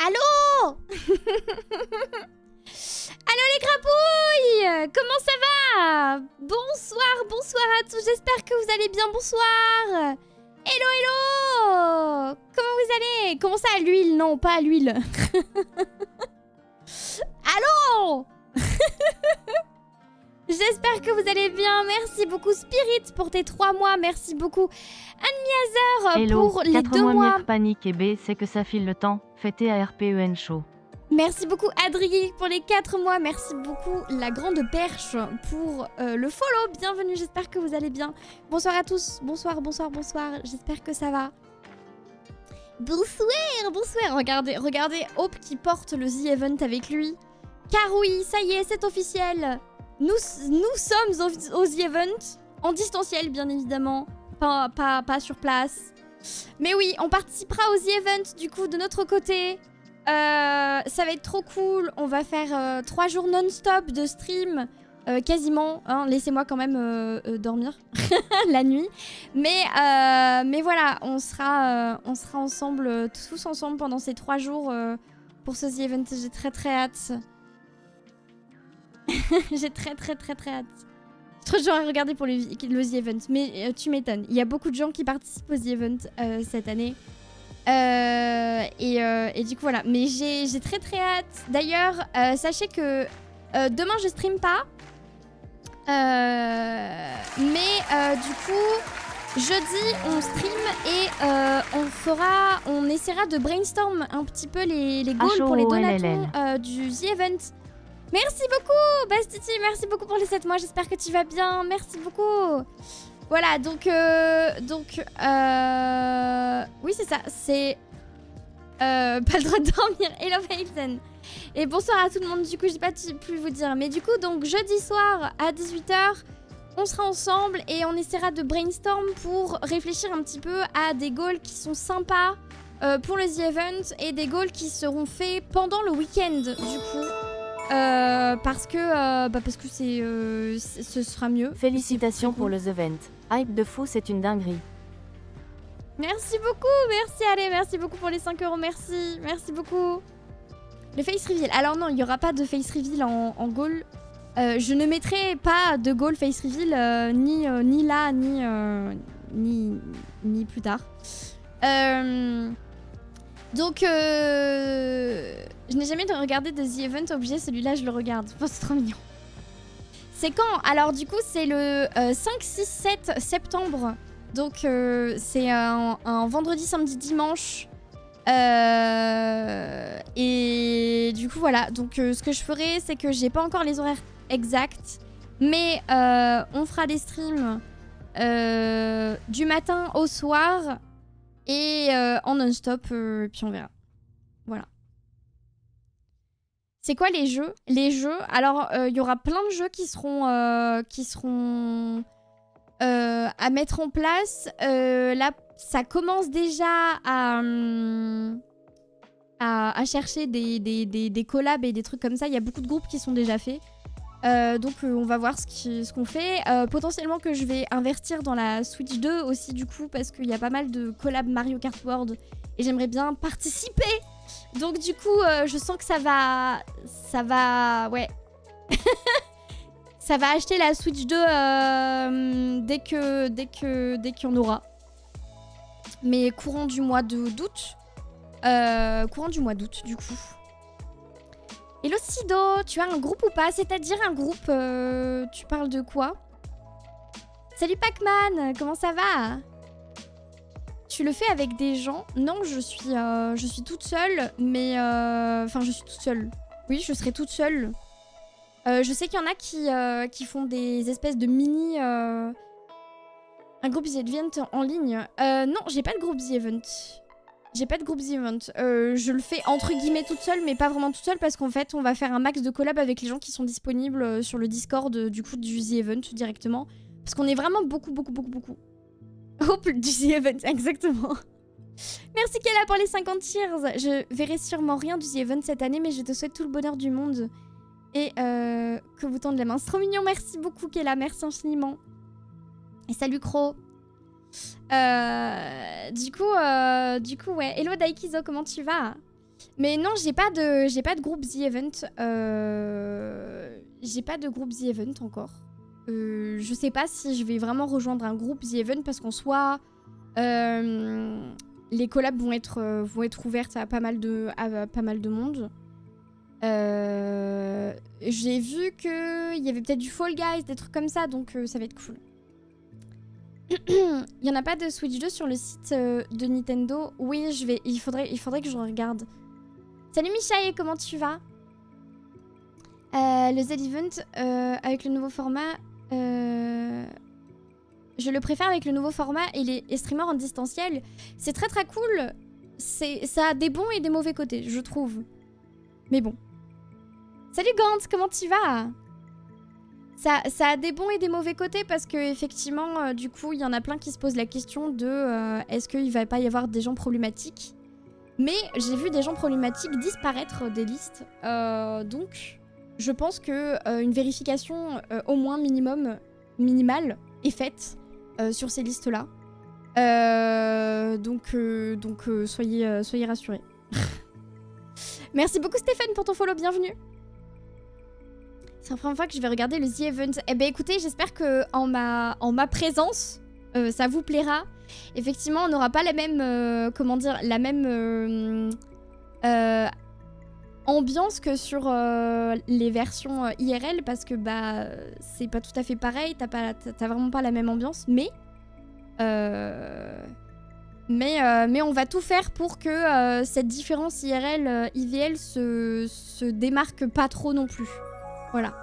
Allô? Allô les crapouilles? Comment ça va? Bonsoir à tous, j'espère que vous allez bien, bonsoir. Hello. Comment vous allez? Comment ça à l'huile? Non, pas à l'huile. Allô? J'espère que vous allez bien, merci beaucoup Spirit pour tes 3 mois, merci beaucoup Anne pour les 2 mois. Panique et B, c'est que ça file le temps, fêtez ARPEN chaud. Merci beaucoup Adrien pour les 4 mois, merci beaucoup la grande perche pour le follow, bienvenue, j'espère que vous allez bien. Bonsoir à tous, bonsoir, j'espère que ça va. Bonsoir, regardez Hope qui porte le The Event avec lui. Car oui, ça y est, c'est officiel. Nous sommes au The Event, en distanciel bien évidemment, pas sur place. Mais oui, on participera au The Event du coup de notre côté. Ça va être trop cool, on va faire 3 jours non-stop de stream, quasiment, hein, laissez-moi quand même dormir la nuit. Mais voilà, on sera ensemble, tous ensemble pendant ces 3 jours pour ce The Event, j'ai très hâte. J'ai très hâte. Je suis à regarder pour le The Event, mais tu m'étonnes. Il y a beaucoup de gens qui participent au The Event cette année. Et du coup voilà, mais j'ai très hâte. D'ailleurs, sachez que demain je stream pas. Mais du coup, jeudi on stream et on essaiera de brainstorm un petit peu les goals pour les donatons du The Event. Merci beaucoup Bastiti, merci beaucoup pour les 7 mois, j'espère que tu vas bien, merci beaucoup. Voilà, donc oui c'est ça, c'est pas le droit de dormir, hello Failson. Et bonsoir à tout le monde, du coup j'ai pas pu vous dire, mais du coup donc jeudi soir à 18 h, on sera ensemble et on essaiera de brainstorm pour réfléchir un petit peu à des goals qui sont sympas pour le The Event et des goals qui seront faits pendant le week-end du coup. Parce que ce sera mieux. Félicitations pour le The Event. Hype de fou, c'est une dinguerie. Merci beaucoup, merci allez, merci beaucoup pour les 5 €, merci beaucoup. Le face reveal, alors non, il n'y aura pas de face reveal en goal. Je ne mettrai pas de goal face reveal ni là, ni plus tard. Donc, je n'ai jamais regardé de The Event obligé, celui-là je le regarde. Oh, c'est trop mignon. C'est quand? Alors du coup c'est le 5, 6, 7 septembre. Donc c'est un vendredi, samedi, dimanche. Et du coup voilà. Donc ce que je ferai c'est que j'ai pas encore les horaires exacts. Mais on fera des streams du matin au soir. Et en non-stop, puis on verra. Voilà. C'est quoi les jeux? Les jeux, alors il y aura plein de jeux qui seront à mettre en place. Là, ça commence déjà à chercher des collabs et des trucs comme ça. Il y a beaucoup de groupes qui sont déjà faits. Donc on va voir ce qu'on fait. Potentiellement que je vais investir dans la Switch 2 aussi du coup parce qu'il y a pas mal de collabs Mario Kart World et j'aimerais bien participer. Donc du coup je sens que ça va ouais. Ça va acheter la Switch 2 dès qu'il y en aura. Mais courant du mois d'août. Courant du mois d'août du coup. Hello Sido, tu as un groupe ou pas? C'est-à-dire un groupe, tu parles de quoi? Salut Pac-Man, comment ça va? Tu le fais avec des gens? Non, je suis toute seule, mais... Enfin, je suis toute seule. Oui, je serai toute seule. Je sais qu'il y en a qui font des espèces de mini... Un groupe The Event en ligne. Non, j'ai pas de groupe The Event. J'ai pas de groupe The Event. Je le fais entre guillemets toute seule, mais pas vraiment toute seule parce qu'en fait, on va faire un max de collab avec les gens qui sont disponibles sur le Discord du coup du The Event directement. Parce qu'on est vraiment beaucoup. Hop, du The Event, exactement. Merci Kella pour les 50 cheers. Je verrai sûrement rien du The Event cette année, mais je te souhaite tout le bonheur du monde. Et que vous tendez la main. C'est trop mignon, merci beaucoup Kella, merci infiniment. Et salut Cro. Du coup, ouais. Hello Daikizo, comment tu vas? Mais non, j'ai pas de groupe The Event. J'ai pas de groupe The Event encore. Je sais pas si je vais vraiment rejoindre un groupe The Event parce qu'en soi, les collabs vont être ouvertes à pas mal de monde. J'ai vu qu'il y avait peut-être du Fall Guys, des trucs comme ça, donc ça va être cool. Il y en a pas de Switch 2 sur le site de Nintendo. Oui, il faudrait que je regarde. Salut Michael, comment tu vas? Le Z-Event avec le nouveau format... je le préfère avec le nouveau format et les streamers en distanciel. C'est très très cool. Ça a des bons et des mauvais côtés, je trouve. Mais bon. Salut Gant, comment tu vas? Ça a des bons et des mauvais côtés parce que effectivement, du coup, il y en a plein qui se posent la question de est-ce qu'il va pas y avoir des gens problématiques? Mais j'ai vu des gens problématiques disparaître des listes. Donc, je pense que une vérification au moins minimale est faite sur ces listes-là. Donc soyez rassurés. Merci beaucoup Stéphane pour ton follow, bienvenue. C'est la première fois que je vais regarder le The Event. Eh ben écoutez, j'espère que en ma présence, ça vous plaira. Effectivement, on n'aura pas la même, comment dire, la même ambiance que sur les versions IRL parce que bah c'est pas tout à fait pareil. T'as vraiment pas la même ambiance, mais on va tout faire pour que cette différence IRL IVL se démarque pas trop non plus. Voilà.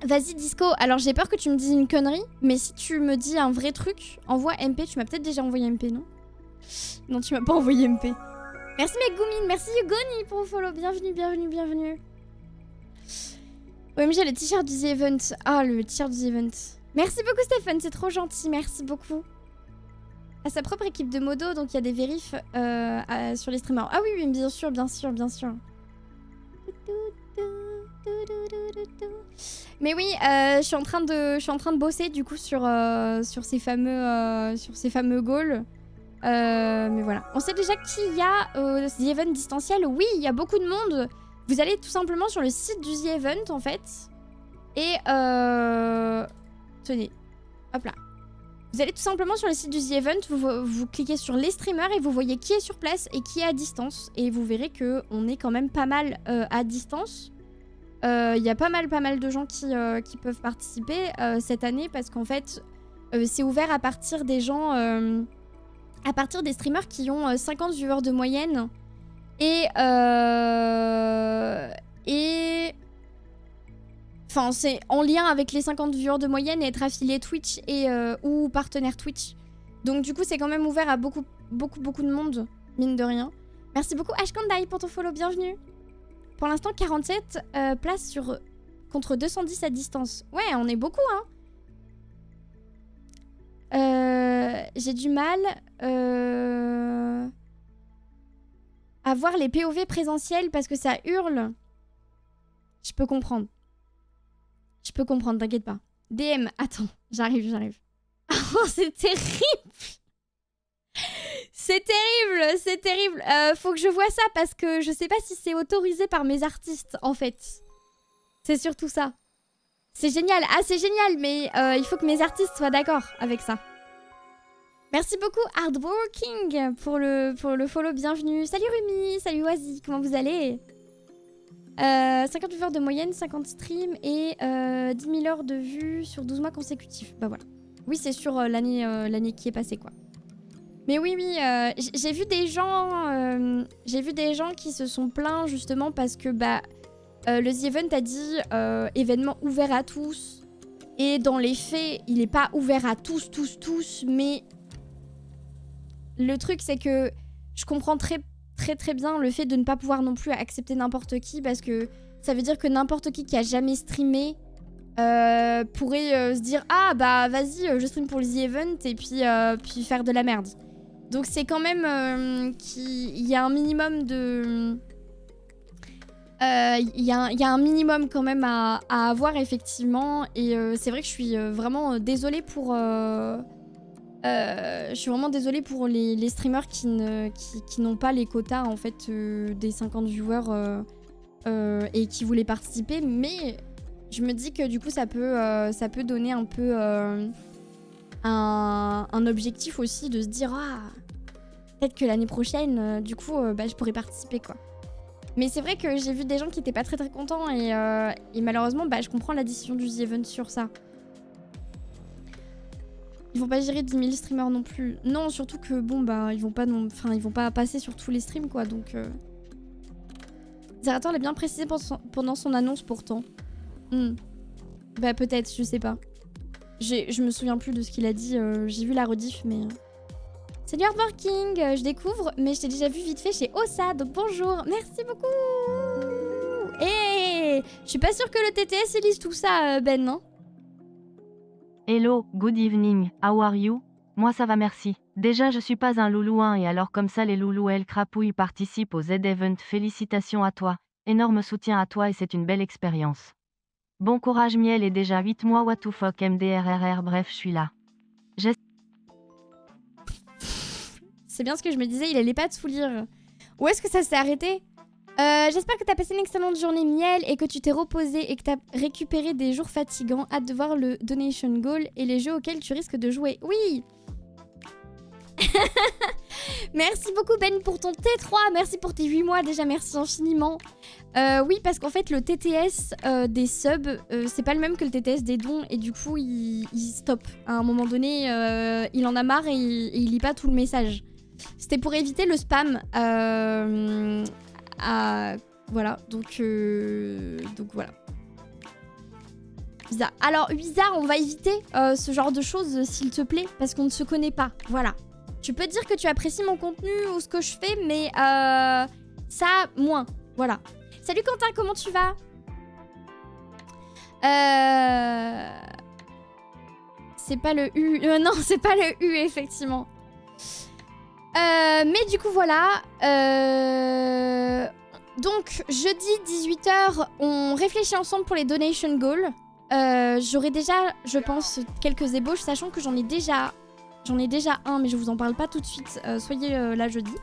Vas-y Disco, alors j'ai peur que tu me dises une connerie, mais si tu me dis un vrai truc, envoie MP. Tu m'as peut-être déjà envoyé MP, non? Non, tu m'as pas envoyé MP. Merci Megumi, merci Yugoni pour vos follow. Bienvenue, bienvenue, bienvenue. OMG, le t-shirt du The Event. Ah, le t-shirt du The Event. Merci beaucoup Stéphane, c'est trop gentil, merci beaucoup. À sa propre équipe de modo, donc il y a des vérifs sur les streamers. Ah oui, oui, bien sûr, bien sûr, bien sûr. Mais oui, je suis en train de bosser du coup sur ces fameux goals. Mais voilà. On sait déjà qu'il y a The Event distanciel. Oui, il y a beaucoup de monde. Vous allez tout simplement sur le site du The Event en fait. Et tenez, hop là. Vous allez tout simplement sur le site du The Event, vous cliquez sur les streamers et vous voyez qui est sur place et qui est à distance. Et vous verrez qu'on est quand même pas mal à distance. Il y a pas mal de gens qui peuvent participer cette année parce qu'en fait, c'est ouvert à partir des gens, à partir des streamers qui ont 50 viewers de moyenne. Enfin, c'est en lien avec les 50 viewers de moyenne et être affilié Twitch ou partenaire Twitch. Donc du coup, c'est quand même ouvert à beaucoup de monde, mine de rien. Merci beaucoup Ashkandai pour ton follow, bienvenue. Pour l'instant, 47 places contre 210 à distance. Ouais, on est beaucoup, hein. J'ai du mal à voir les POV présentiels parce que ça hurle. Je peux comprendre. Je peux comprendre, t'inquiète pas. DM, attends, j'arrive. Oh, c'est terrible. C'est terrible. Faut que je vois ça parce que je sais pas si c'est autorisé par mes artistes, en fait. C'est surtout ça. C'est génial. Ah, c'est génial, mais il faut que mes artistes soient d'accord avec ça. Merci beaucoup, Hardworking, pour le follow, bienvenue. Salut Rumi, salut Oazi, comment vous allez? 50 viewers de moyenne, 50 streams et 10 000 heures de vues sur 12 mois consécutifs. Bah voilà. Oui, c'est sur l'année qui est passée, quoi. Mais oui, j'ai vu des gens qui se sont plaints justement parce que le The Event a dit événement ouvert à tous. Et dans les faits, il n'est pas ouvert à tous, mais le truc, c'est que je comprends très bien le fait de ne pas pouvoir non plus accepter n'importe qui parce que ça veut dire que n'importe qui a jamais streamé pourrait se dire ah bah vas-y je stream pour le The Event et puis faire de la merde. Donc c'est quand même qu'il y a un minimum de il y a un minimum quand même à avoir effectivement et c'est vrai que je suis vraiment désolée pour Je suis vraiment désolée pour les streamers qui n'ont pas les quotas en fait des 50 viewers et qui voulaient participer, mais je me dis que du coup ça peut donner un peu un objectif aussi de se dire peut-être que l'année prochaine du coup je pourrais participer quoi. Mais c'est vrai que j'ai vu des gens qui étaient pas très contents et malheureusement je comprends la décision du The Event sur ça. Ils vont pas gérer 10 000 streamers non plus. Non, surtout que bon ils vont pas passer sur tous les streams quoi donc. Zerator l'a bien précisé pendant son annonce pourtant. Peut-être, je sais pas. Je me souviens plus de ce qu'il a dit, j'ai vu la rediff mais... Salut Hardworking, je découvre, mais je t'ai déjà vu vite fait chez Ossa, donc bonjour, merci beaucoup. Et je suis pas sûre que le TTS il lise tout ça, Ben, non? Hello, good evening, how are you? Moi ça va merci. Déjà je suis pas un loulou et alors comme ça les loulous El Crapouille participent au Z-Event, félicitations à toi. Énorme soutien à toi et c'est une belle expérience. Bon courage Miel et déjà 8 mois what the fuck MDRRR bref je suis là. C'est bien ce que je me disais, il allait pas tout lire. Où est-ce que ça s'est arrêté? J'espère que t'as passé une excellente journée Miel et que tu t'es reposé et que t'as récupéré des jours fatigants. Hâte de voir le Donation Goal et les jeux auxquels tu risques de jouer. Oui. Merci beaucoup Ben pour ton T3, merci pour tes 8 mois déjà, merci infiniment. Oui parce qu'en fait le TTS des subs c'est pas le même que le TTS des dons et du coup il stoppe. À un moment donné il en a marre et il lit pas tout le message. C'était pour éviter le spam. Voilà donc voilà. Wizard. Alors Wizard on va éviter ce genre de choses s'il te plaît parce qu'on ne se connaît pas, voilà. Tu peux dire que tu apprécies mon contenu ou ce que je fais, mais ça, moins. Voilà. Salut Quentin, comment tu vas? C'est pas le U. Non, c'est pas le U, effectivement. Mais du coup, voilà. Donc, jeudi 18h, on réfléchit ensemble pour les donation goals. J'aurai déjà, je pense, quelques ébauches, sachant que j'en ai déjà un, mais je vous en parle pas tout de suite. Soyez là jeudi.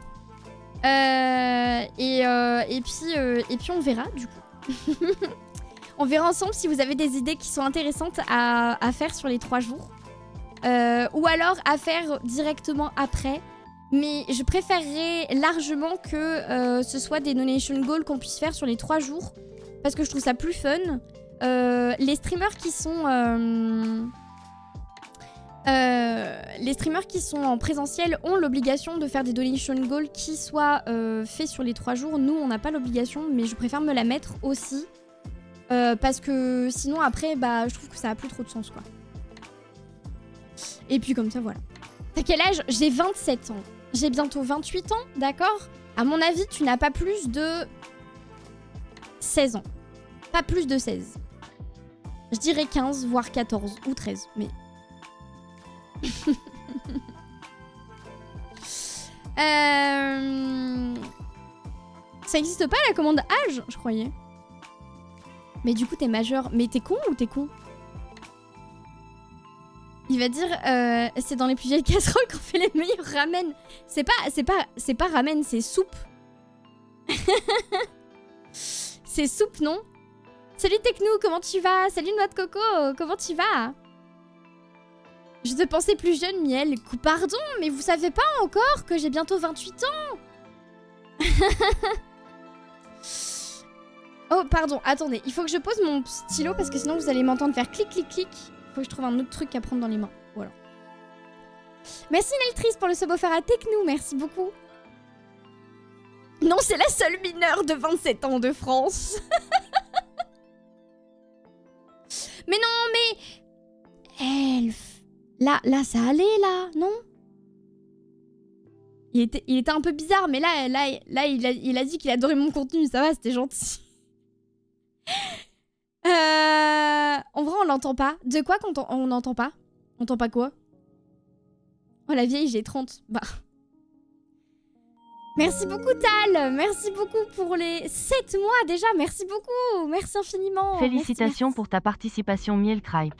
Et puis on verra du coup. On verra ensemble si vous avez des idées qui sont intéressantes à faire sur les 3 jours. Ou alors à faire directement après. Mais je préférerais largement que ce soit des donation goals qu'on puisse faire sur les 3 jours. Parce que je trouve ça plus fun. Les streamers qui sont en présentiel ont l'obligation de faire des donation goals qui soient faits sur les 3 jours. Nous, on n'a pas l'obligation, mais je préfère me la mettre aussi. Parce que sinon, après, je trouve que ça a plus trop de sens, quoi. Et puis comme ça, voilà. T'as quel âge? J'ai 27 ans. J'ai bientôt 28 ans, d'accord? À mon avis, tu n'as pas plus de 16 ans. Pas plus de 16. Je dirais 15, voire 14 ou 13, mais... Ça existe pas la commande âge, je croyais. Mais du coup t'es majeur. Mais t'es con ou t'es con? Il va dire c'est dans les plus vieilles casseroles qu'on fait les meilleurs ramen. C'est pas ramen, c'est soupe. C'est soupe, non? Salut Technou, comment tu vas? Salut Noix de Coco, comment tu vas? Je te pensais plus jeune, Miel. Pardon, mais vous savez pas encore que j'ai bientôt 28 ans? Oh, pardon, attendez. Il faut que je pose mon stylo parce que sinon vous allez m'entendre faire clic, clic, clic. Il faut que je trouve un autre truc à prendre dans les mains. Voilà. Merci Neltrice pour le sub offert à Technou. Merci beaucoup. Non, c'est la seule mineure de 27 ans de France. Mais non, mais... Elf. Là, ça allait, là, non? Il était un peu bizarre, mais là il a dit qu'il adorait mon contenu. Ça va, c'était gentil. En vrai, on l'entend pas. De quoi qu'on on n'entend pas? On entend pas quoi? Oh, la vieille, j'ai 30. Bah... Merci beaucoup Tal, merci beaucoup pour les 7 mois déjà, merci beaucoup, merci infiniment. Félicitations merci. Pour ta participation Miel Cripe.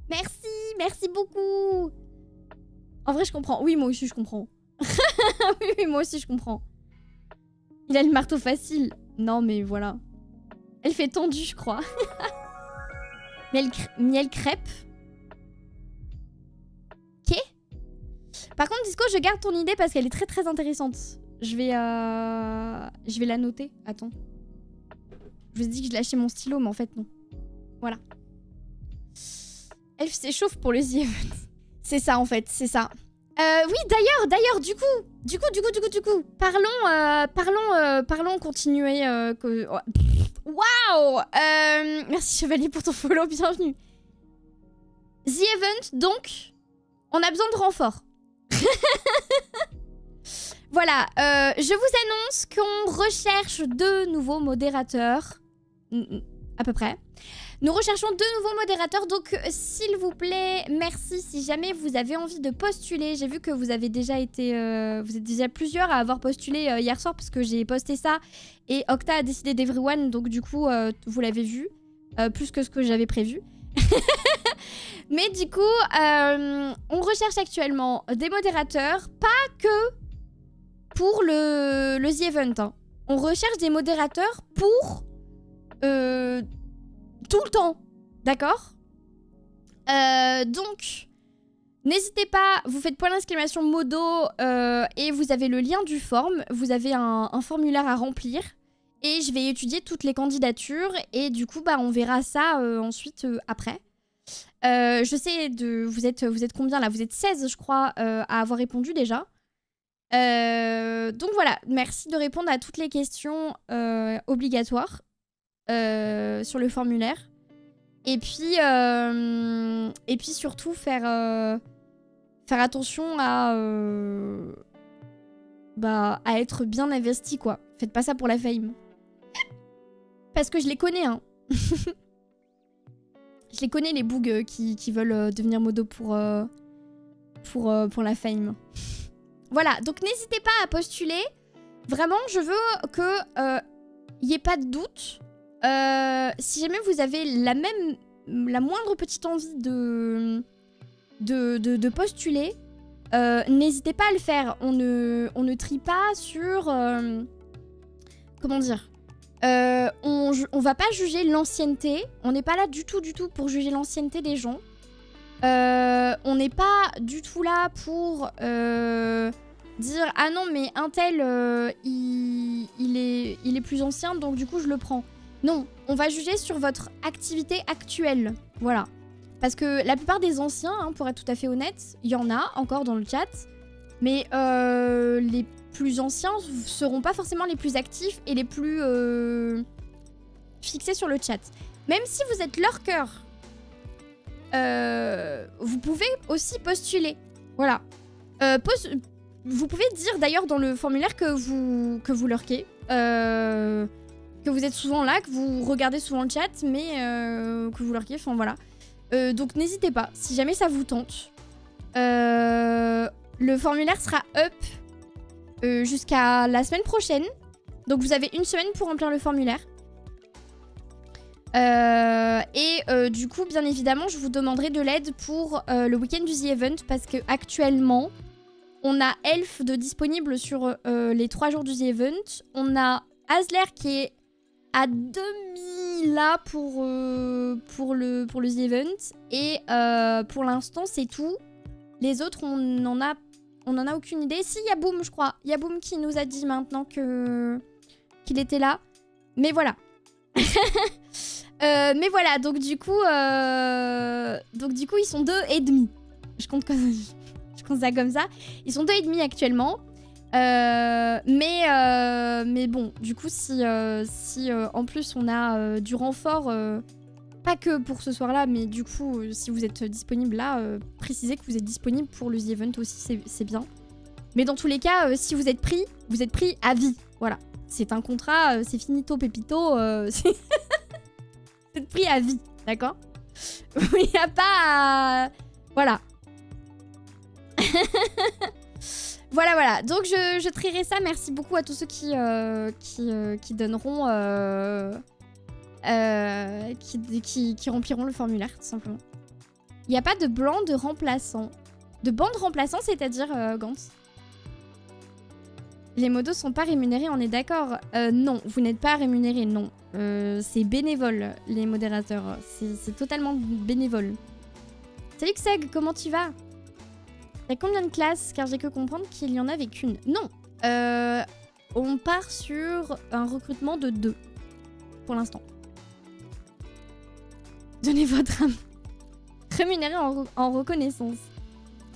Merci beaucoup. En vrai, je comprends. Oui, moi aussi, je comprends. Oui, moi aussi, je comprends. Il a le marteau facile. Non, mais voilà. Elle fait tendu, je crois. Miel crêpe. Ok. Par contre, Disco, je garde ton idée parce qu'elle est très très intéressante. Je vais la noter. Attends. Je vous ai dit que je lâchais mon stylo, mais en fait, non. Voilà. Elle s'échauffe pour le The Event. C'est ça, en fait, c'est ça. Oui, d'ailleurs, du coup, parlons, continuer. Waouh. Merci Chevalier pour ton follow, bienvenue. The Event, donc, on a besoin de renfort. Voilà, je vous annonce qu'on recherche 2 nouveaux modérateurs. À peu près. Nous recherchons 2 nouveaux modérateurs, donc s'il vous plaît, merci. Si jamais vous avez envie de postuler, j'ai vu que vous avez déjà été, vous êtes déjà plusieurs à avoir postulé hier soir parce que j'ai posté ça et Octa a décidé d'Everyone, donc du coup vous l'avez vu, plus que ce que j'avais prévu. Mais du coup, on recherche actuellement des modérateurs, pas que pour le The Event. Hein. On recherche des modérateurs pour tout le temps, d'accord? Donc, n'hésitez pas, vous faites point d'exclamation modo et vous avez le lien du form. Vous avez un formulaire à remplir et je vais étudier toutes les candidatures et du coup, bah, on verra ça ensuite après. Je sais, vous êtes combien là? Vous êtes 16, je crois, à avoir répondu déjà. Donc voilà, merci de répondre à toutes les questions obligatoires. Sur le formulaire et puis surtout faire attention à être bien investi quoi. Faites pas ça pour la fame parce que je les connais hein. Je les connais les bougs qui veulent devenir modo pour la fame. Voilà, donc n'hésitez pas à postuler. Vraiment, je veux que y ait pas de doute. Si jamais vous avez la moindre petite envie de postuler, n'hésitez pas à le faire. On ne trie pas sur... comment dire, on va pas juger l'ancienneté. On n'est pas là du tout pour juger l'ancienneté des gens. On n'est pas du tout là pour dire ah non mais un tel il est plus ancien donc du coup je le prends. Non, on va juger sur votre activité actuelle. Voilà. Parce que la plupart des anciens, hein, pour être tout à fait honnête, il y en a encore dans le chat. Mais les plus anciens seront pas forcément les plus actifs et les plus fixés sur le chat. Même si vous êtes lurker, vous pouvez aussi postuler. Voilà. Vous pouvez dire d'ailleurs dans le formulaire que vous lurkez. Que vous êtes souvent là, que vous regardez souvent le chat, mais que vous lurkez, enfin voilà. Donc n'hésitez pas, si jamais ça vous tente. Le formulaire sera up jusqu'à la semaine prochaine. Donc vous avez 1 semaine pour remplir le formulaire. Du coup, bien évidemment, je vous demanderai de l'aide pour le week-end du The Event parce que actuellement, on a Elf de disponible sur les 3 jours du The Event. On a Asler qui est à demi là pour le The Event. Et pour l'instant, c'est tout. Les autres, on n'en a aucune idée. Si, il y a Boom, je crois. Il y a Boom qui nous a dit maintenant qu'il était là. Mais voilà. Mais voilà, donc du coup, ils sont 2,5. Je compte ça comme ça. Ils sont 2,5 actuellement. Mais bon, du coup, si en plus on a du renfort, pas que pour ce soir-là, mais du coup, si vous êtes disponible là, précisez que vous êtes disponible pour le The Event aussi, c'est bien. Mais dans tous les cas, si vous êtes pris à vie. Voilà. C'est un contrat, c'est finito pépito, c'est pris à vie, d'accord? Il n'y a pas à... Voilà. Voilà. Donc je trierai ça. Merci beaucoup à tous ceux qui donneront... qui rempliront le formulaire, tout simplement. Il n'y a pas de blanc de remplaçant. De bande remplaçant, c'est-à-dire, Gantz? Les modos sont pas rémunérés, on est d'accord? Non, vous n'êtes pas rémunérés, non. C'est bénévole, les modérateurs. C'est totalement bénévole. Salut Xeg, comment tu vas? T'as combien de classes? Car j'ai que comprendre qu'il y en avait qu'une. Non, on part sur un recrutement de 2. Pour l'instant. Donnez votre âme. Rémunéré en reconnaissance.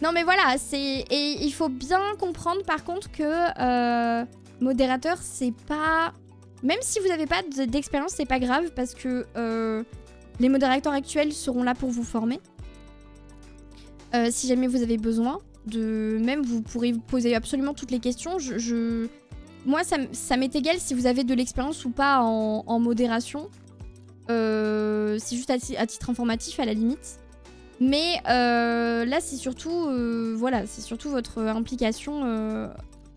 Non mais voilà, et il faut bien comprendre par contre que modérateur, c'est pas... Même si vous n'avez pas d'expérience, c'est pas grave parce que les modérateurs actuels seront là pour vous former. Si jamais vous avez besoin. Même vous pourrez vous poser absolument toutes les questions. Moi, ça m'est égal si vous avez de l'expérience ou pas en modération. C'est juste à titre informatif à la limite. Mais là, c'est surtout, voilà, c'est surtout votre implication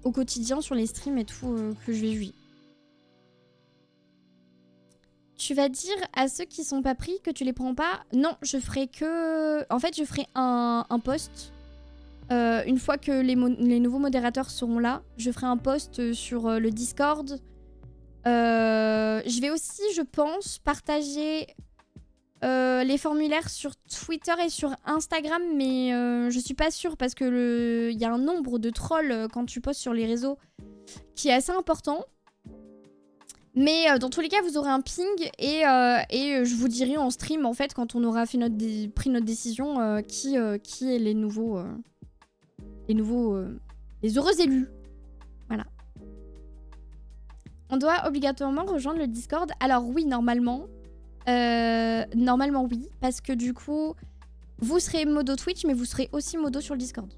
au quotidien sur les streams et tout que je vais juger. Tu vas dire à ceux qui sont pas pris que tu les prends pas? Non, je ferai que... En fait, je ferai un post. Une fois que les nouveaux modérateurs seront là, je ferai un post sur le Discord. Je vais aussi, je pense, partager les formulaires sur Twitter et sur Instagram, mais je suis pas sûre parce que y a un nombre de trolls quand tu postes sur les réseaux qui est assez important. Mais dans tous les cas, vous aurez un ping et je vous dirai en stream, en fait, quand on aura fait pris notre décision, qui est les nouveaux... les heureux élus. Voilà. On doit obligatoirement rejoindre le Discord. Alors oui, normalement. Normalement, oui. Parce que du coup, vous serez modo Twitch, mais vous serez aussi modo sur le Discord.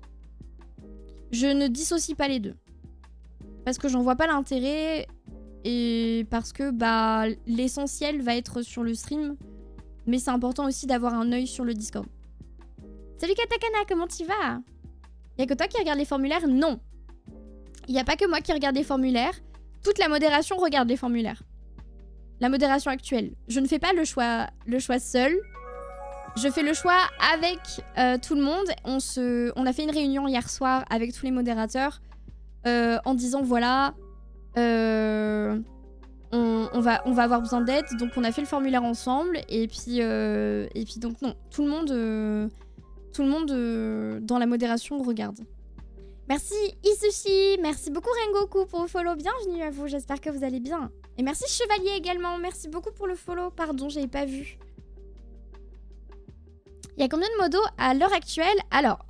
Je ne dissocie pas les deux. Parce que j'en vois pas l'intérêt. Et parce que bah, l'essentiel va être sur le stream. Mais c'est important aussi d'avoir un œil sur le Discord. Salut Katakana, comment tu vas? Y'a que toi qui regarde les formulaires? Non. Il n'y a pas que moi qui regarde les formulaires. Toute la modération regarde les formulaires. La modération actuelle. Je ne fais pas le choix seul. Je fais le choix avec tout le monde. On a fait une réunion hier soir avec tous les modérateurs en disant voilà, on va avoir besoin d'aide. Donc on a fait le formulaire ensemble. Et puis donc non, tout le monde dans la modération regarde. Merci Isushi, merci beaucoup Rengoku pour le follow, bienvenue à vous, j'espère que vous allez bien. Et merci Chevalier également, merci beaucoup pour le follow, pardon, j'avais pas vu. Il y a combien de modos à l'heure actuelle? Alors,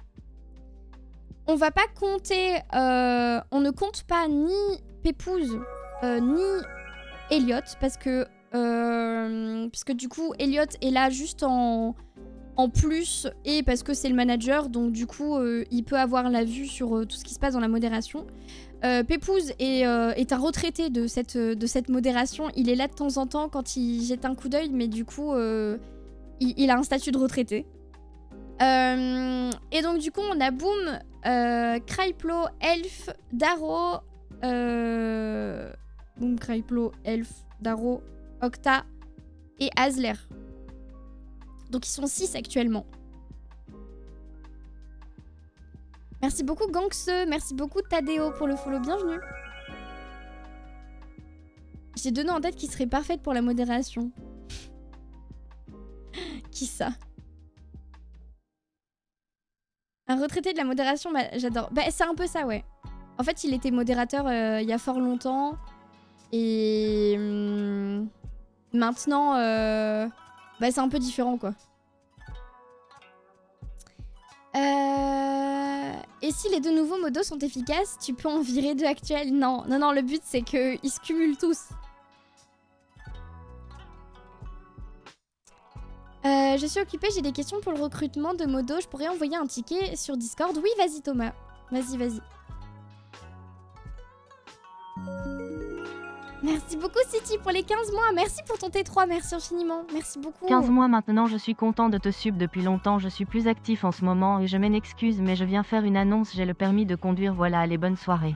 on va pas compter, on ne compte pas ni Pépouze, ni Elliot, parce que du coup, Elliot est là juste en plus, et parce que c'est le manager, donc du coup, il peut avoir la vue sur tout ce qui se passe dans la modération. Pépouze est un retraité de cette modération. Il est là de temps en temps quand il jette un coup d'œil, mais du coup, il a un statut de retraité. Et donc du coup, on a Boom, Cryplo, Elf, Daro, Boom, Cryplo, Elf, Daro, Octa et Azler. Donc ils sont 6 actuellement. Merci beaucoup Ganxe, merci beaucoup Tadeo pour le follow, bienvenue. J'ai 2 noms en tête qui seraient parfaites pour la modération. Qui ça? Un retraité de la modération, bah, j'adore. Bah c'est un peu ça, ouais. En fait il était modérateur il y a fort longtemps. Et maintenant... bah c'est un peu différent quoi. Et si les 2 nouveaux modos sont efficaces, tu peux en virer 2 actuels? Non, non, non, le but c'est qu'ils se cumulent tous. Je suis occupée, j'ai des questions pour le recrutement de modos. Je pourrais envoyer un ticket sur Discord? Oui, vas-y Thomas. Vas-y, vas-y. Merci beaucoup City pour les 15 mois. Merci pour ton T3, merci infiniment. Merci beaucoup. 15 mois maintenant, je suis content de te sub depuis longtemps. Je suis plus actif en ce moment et je m'en excuse, mais je viens faire une annonce. J'ai le permis de conduire, voilà, allez, bonne soirée.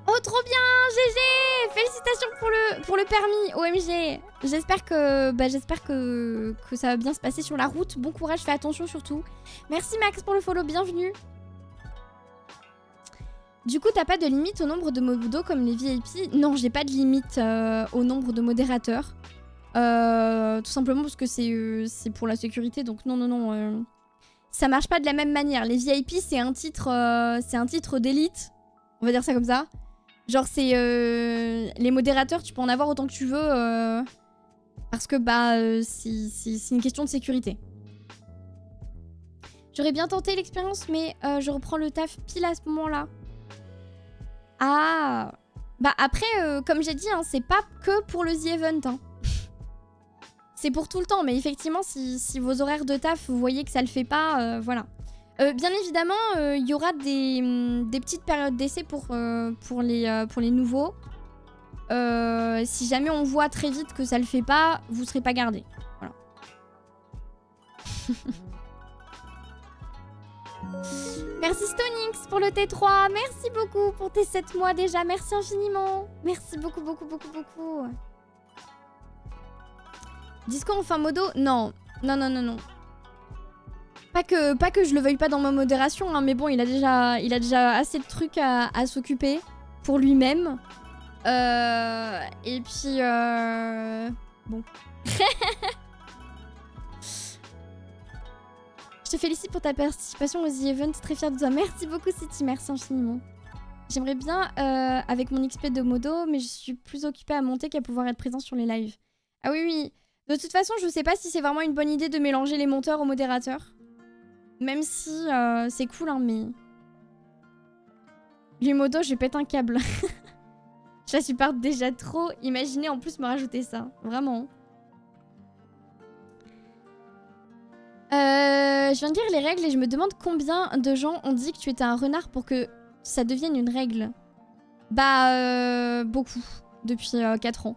Oh, trop bien, GG. Félicitations pour le permis, OMG. J'espère que ça va bien se passer sur la route. Bon courage, fais attention surtout. Merci Max pour le follow, bienvenue. Du coup, t'as pas de limite au nombre de modos comme les VIP? Non, j'ai pas de limite au nombre de modérateurs. Tout simplement parce que c'est pour la sécurité, donc non. Ça marche pas de la même manière. Les VIP, c'est un titre d'élite. On va dire ça comme ça. Genre, c'est... les modérateurs, tu peux en avoir autant que tu veux. Parce que, c'est une question de sécurité. J'aurais bien tenté l'expérience, mais je reprends le taf pile à ce moment-là. Ah. Bah après, comme j'ai dit, hein, c'est pas que pour le The Event. Hein. C'est pour tout le temps, mais effectivement, si vos horaires de taf, vous voyez que ça le fait pas, voilà. Bien évidemment, il y aura des petites périodes d'essai pour les nouveaux. Si jamais on voit très vite que ça le fait pas, vous serez pas gardé. Voilà. Merci Stonix pour le T3. Merci beaucoup pour tes 7 mois déjà. Merci infiniment. Merci beaucoup. Disco enfin modo? Non. Pas que je le veuille pas dans ma modération, hein, mais bon, il a déjà assez de trucs à s'occuper pour lui-même. Et puis... Bon. Je te félicite pour ta participation aux The Event, très fière de toi. Merci beaucoup City, merci infiniment. J'aimerais bien avec mon XP de modo, mais je suis plus occupée à monter qu'à pouvoir être présent sur les lives. Ah oui. De toute façon, je sais pas si c'est vraiment une bonne idée de mélanger les monteurs aux modérateurs. Même si c'est cool, hein, mais... Les modos, je pète un câble. Je la supporte déjà trop. Imaginez en plus me rajouter ça. Vraiment. Je viens de lire les règles et je me demande combien de gens ont dit que tu étais un renard pour que ça devienne une règle. Bah, beaucoup. Depuis 4 ans.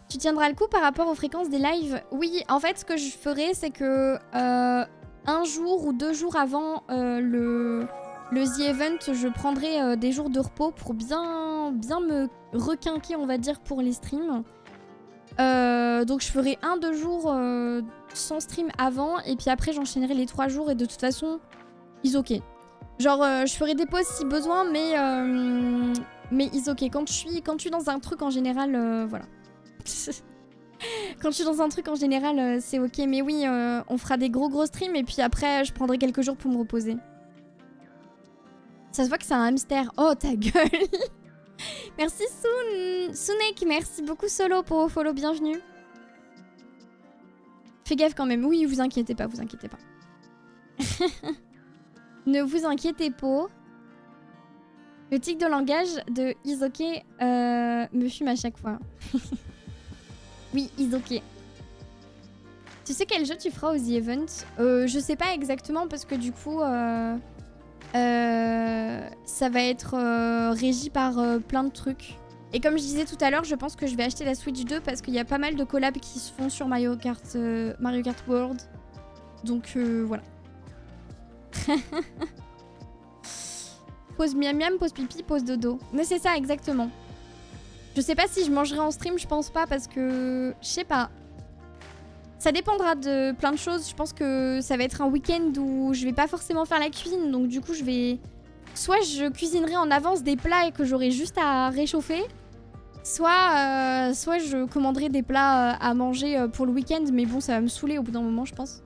Tu tiendras le coup par rapport aux fréquences des lives? Oui, en fait, ce que je ferai, c'est que un jour ou 2 jours avant le The Event, je prendrai des jours de repos pour bien me requinquer, on va dire, pour les streams. Donc je ferai 1-2 jours sans stream avant, et puis après j'enchaînerai les 3 jours, et de toute façon, is ok. Genre, je ferai des pauses si besoin, mais is ok. Quand je suis dans un truc en général, voilà. Quand je suis dans un truc en général, c'est ok. Mais oui, on fera des gros streams, et puis après, je prendrai quelques jours pour me reposer. Ça se voit que c'est un hamster. Oh, ta gueule. Merci Sunek, merci beaucoup Solo pour vos follow, bienvenue. Fais gaffe quand même, oui, vous inquiétez pas. Ne vous inquiétez pas. Le tic de langage de Isoke me fume à chaque fois. Oui, Isoke. Tu sais quel jeu tu feras aux The Event? Je sais pas exactement parce que du coup... ça va être régi par plein de trucs. Et comme je disais tout à l'heure, je pense que je vais acheter la Switch 2 parce qu'il y a pas mal de collabs qui se font sur Mario Kart World. Donc voilà. Pause miam miam, pause pipi, pause dodo. Mais c'est ça exactement. Je sais pas si je mangerai en stream, je pense pas parce que... Je sais pas. Ça dépendra de plein de choses. Je pense que ça va être un week-end où je vais pas forcément faire la cuisine. Donc du coup, je vais... Soit je cuisinerai en avance des plats et que j'aurai juste à réchauffer. Soit je commanderai des plats à manger pour le week-end. Mais bon, ça va me saouler au bout d'un moment, je pense.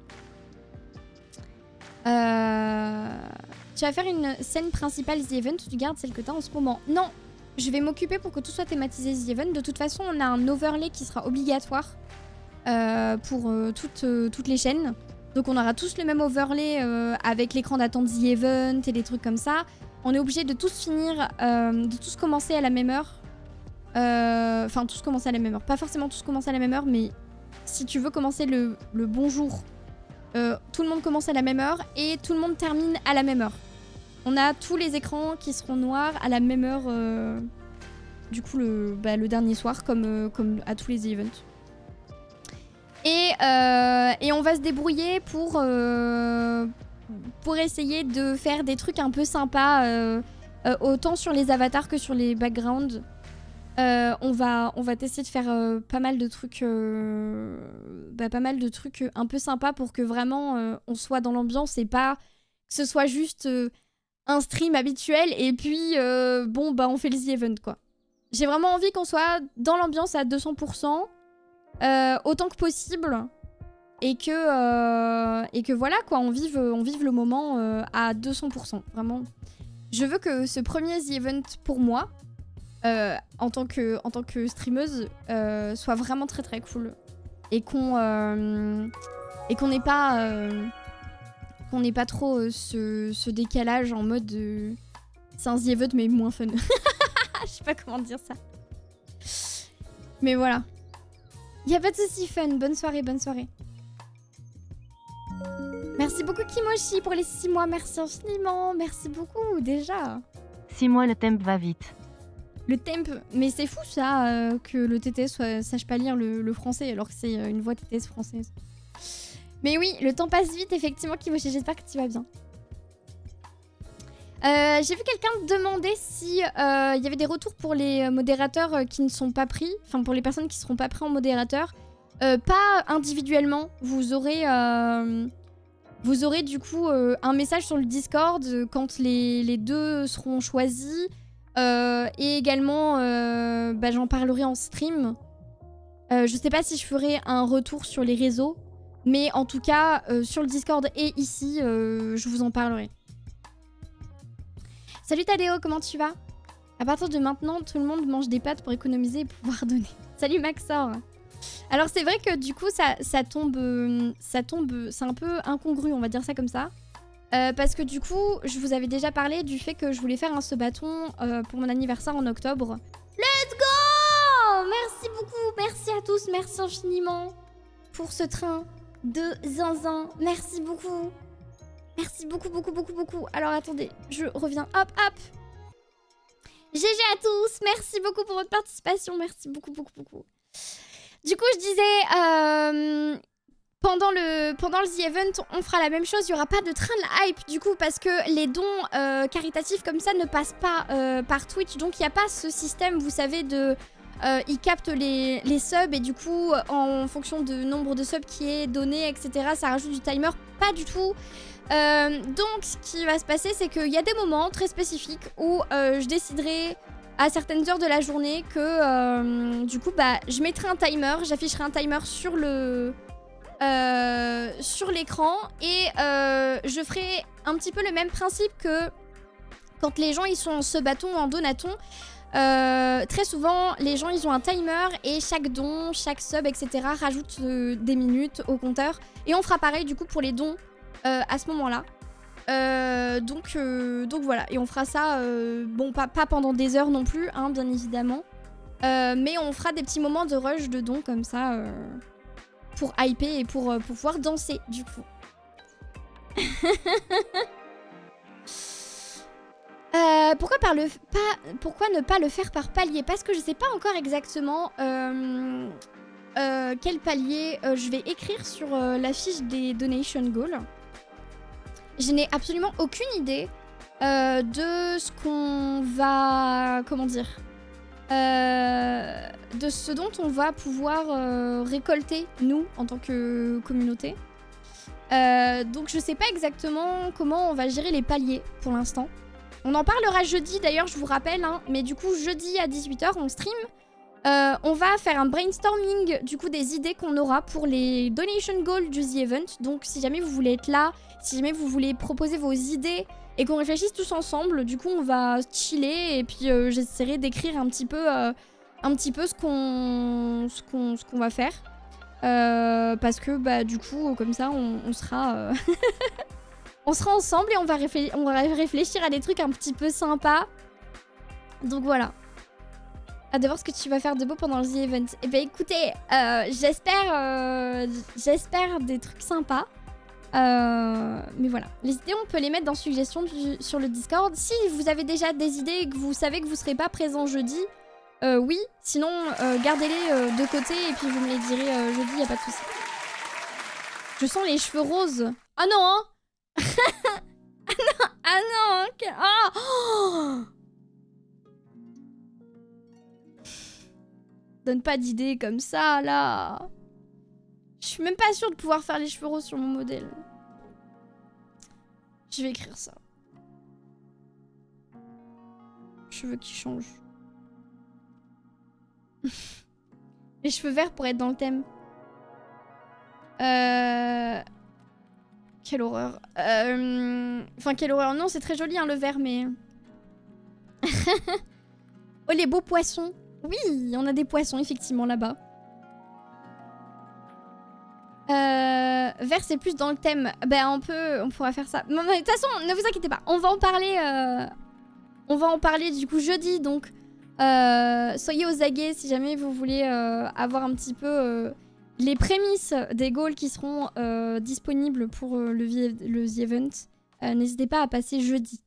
Tu vas faire une scène principale The Event ou tu gardes celle que tu as en ce moment? Non, je vais m'occuper pour que tout soit thématisé The Event. De toute façon, on a un overlay qui sera obligatoire. Pour toutes les chaînes. Donc on aura tous le même overlay avec l'écran d'attente The Event et des trucs comme ça. On est obligé de tous finir, de tous commencer à la même heure. Enfin, tous commencer à la même heure. Pas forcément tous commencer à la même heure, mais si tu veux commencer le bon jour, tout le monde commence à la même heure et tout le monde termine à la même heure. On a tous les écrans qui seront noirs à la même heure, du coup, le dernier soir, comme à tous les events. Et on va se débrouiller pour essayer de faire des trucs un peu sympas, autant sur les avatars que sur les backgrounds. On va essayer de faire pas mal de trucs un peu sympas pour que vraiment on soit dans l'ambiance et pas que ce soit juste un stream habituel et puis bon bah on fait le The Event quoi. J'ai vraiment envie qu'on soit dans l'ambiance à 200%, autant que possible, et que voilà quoi, on vive le moment à 200%, vraiment. Je veux que ce premier The Event pour moi, en tant que streameuse, soit vraiment très très cool. Et qu'on n'ait pas trop ce décalage en mode c'est un The Event mais moins fun. Je sais pas comment dire ça. Mais voilà. Y a pas de soucis, fun. Bonne soirée, bonne soirée. Merci beaucoup Kimoshi pour les 6 mois. Merci infiniment. Merci beaucoup déjà. 6 mois, le temp va vite. Le temp, mais c'est fou ça, que le TTS sache pas lire le français alors que c'est une voix TTS française. Mais oui, le temps passe vite effectivement Kimoshi, j'espère que tu vas bien. J'ai vu quelqu'un demander si y avait des retours pour les modérateurs qui ne sont pas pris, enfin pour les personnes qui seront pas pris en modérateur. Pas individuellement, vous aurez du coup un message sur le Discord quand les deux seront choisis. Et également, j'en parlerai en stream. Je sais pas si je ferai un retour sur les réseaux, mais en tout cas, sur le Discord et ici, je vous en parlerai. Salut Tadeo, comment tu vas? À partir de maintenant, tout le monde mange des pâtes pour économiser et pouvoir donner. Salut Maxor. Alors c'est vrai que du coup, ça tombe, c'est un peu incongru, on va dire ça comme ça. Parce que du coup, je vous avais déjà parlé du fait que je voulais faire un bâton pour mon anniversaire en octobre. Let's go! Merci beaucoup, merci à tous, merci infiniment pour ce train de zinzin. Merci beaucoup. Merci beaucoup, beaucoup, beaucoup, beaucoup. Alors attendez, je reviens. Hop, hop. GG à tous, merci beaucoup pour votre participation. Merci beaucoup, beaucoup, beaucoup. Du coup, je disais... Pendant le The Event, on fera la même chose. Il n'y aura pas de train de hype du coup parce que les dons caritatifs comme ça ne passent pas par Twitch. Donc il n'y a pas ce système, vous savez, de... ils captent les subs et du coup, en fonction du nombre de subs qui est donné, etc., ça rajoute du timer. Pas du tout. Donc ce qui va se passer, c'est qu'il y a des moments très spécifiques où je déciderai à certaines heures de la journée que du coup, je mettrai un timer. J'afficherai un timer sur l'écran et je ferai un petit peu le même principe que quand les gens ils sont en sub-bâton ou en donaton. Très souvent les gens ils ont un timer et chaque don, chaque sub etc rajoute des minutes au compteur et on fera pareil du coup pour les dons à ce moment là. Donc voilà, et on fera ça bon pas pendant des heures non plus hein, bien évidemment, mais on fera des petits moments de rush de dons comme ça pour hyper et pour pouvoir danser, du coup. Pourquoi ne pas le faire par palier? Parce que je sais pas encore exactement quel palier je vais écrire sur la fiche des donation goals. Je n'ai absolument aucune idée de ce qu'on va... Comment dire, de ce dont on va pouvoir récolter, nous, en tant que communauté. Donc je sais pas exactement comment on va gérer les paliers pour l'instant. On en parlera jeudi d'ailleurs, je vous rappelle, hein, mais du coup jeudi à 18 h on stream. On va faire un brainstorming du coup des idées qu'on aura pour les donation goals du The Event. Donc si jamais vous voulez être là, si jamais vous voulez proposer vos idées et qu'on réfléchisse tous ensemble, du coup on va chiller et puis j'essaierai d'écrire un petit peu ce qu'on va faire. Parce que du coup comme ça on sera on sera ensemble et on va réfléchir à des trucs un petit peu sympas. Donc voilà. Hâte de voir ce que tu vas faire de beau pendant le The Event. Et bah écoutez, j'espère des trucs sympas. Mais voilà. Les idées, on peut les mettre dans suggestions sur le Discord. Si vous avez déjà des idées et que vous savez que vous serez pas présent jeudi, oui. Sinon, gardez-les de côté et puis vous me les direz jeudi, y a pas de souci. Je sens les cheveux roses. Ah non, hein. Ah non, oh. Donne pas d'idées comme ça, là. Je suis même pas sûre de pouvoir faire les cheveux roses sur mon modèle. Je vais écrire ça. cheveux qui changent. Les cheveux verts pour être dans le thème. Quelle horreur. Enfin, quelle horreur. Non, c'est très joli, hein, le vert, mais... Oh, les beaux poissons. Oui, on a des poissons, effectivement, là-bas. Vert, c'est plus dans le thème. Ben, on pourra faire ça. Non, mais de toute façon, ne vous inquiétez pas. On va en parler, du coup, jeudi, donc... soyez aux aguets si jamais vous voulez avoir un petit peu les prémices des goals qui seront disponibles pour le The Event. N'hésitez pas à passer jeudi.